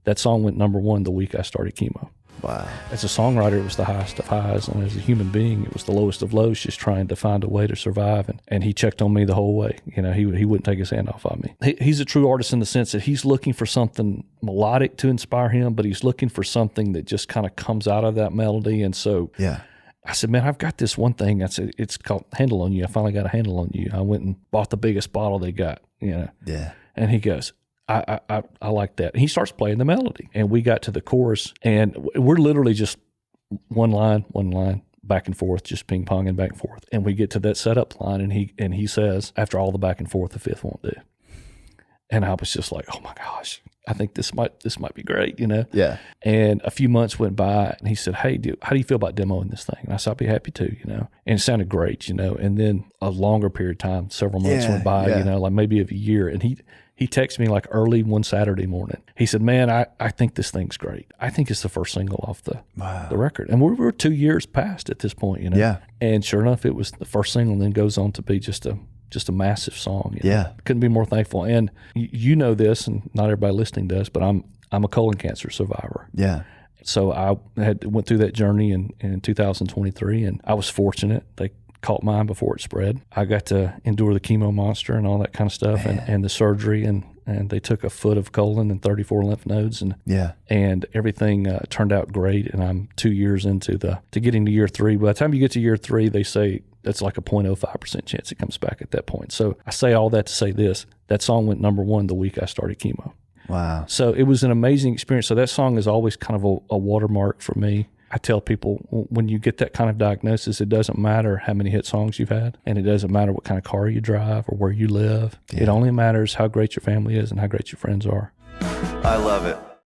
That song went #1 the week I started chemo. Wow. As a songwriter, it was the highest of highs, and as a human being, it was the lowest of lows, just trying to find a way to survive. And he checked on me the whole way. You know, he wouldn't take his hand off of me. He's a true artist in the sense that he's looking for something melodic to inspire him, but he's looking for something that just kind of comes out of that melody. And so I said, man, I've got this one thing. I said, it's called Handle on You. I finally got a handle on you. I went and bought the biggest bottle they got, you know. Yeah. And he goes, I like that. And he starts playing the melody. And we got to the chorus, and we're literally just one line, back and forth, just ping-ponging back and forth. And we get to that setup line, and he says, after all the back and forth, the fifth won't do. And I was just like, oh, my gosh, I think this might be great, you know? Yeah. And a few months went by, and he said, hey, how do you feel about demoing this thing? And I said, I'd be happy to, you know? And it sounded great, you know? And then a longer period of time, several months went by, you know, like maybe of a year. And he texted me like early one Saturday morning. He said, man, I think this thing's great. I think it's the first single off the record. And we were 2 years past at this point, you know? Yeah. And sure enough, it was the first single, and then goes on to be just a massive song. You know? Yeah. Couldn't be more thankful. And you know this, and not everybody listening does, but I'm a colon cancer survivor. Yeah. So I went through that journey in 2023, and I was fortunate. They caught mine before it spread. I got to endure the chemo monster and all that kind of stuff, and the surgery, and they took a foot of colon and 34 lymph nodes, and everything turned out great. And I'm 2 years into getting to year 3. By the time you get to year 3, they say that's like a 0.05% chance it comes back at that point. So I say all that to say this: that song went #1 the week I started chemo. Wow. So it was an amazing experience. So that song is always kind of a watermark for me. I tell people, when you get that kind of diagnosis, it doesn't matter how many hit songs you've had, and it doesn't matter what kind of car you drive or where you live. Yeah. It only matters how great your family is and how great your friends are. I love it.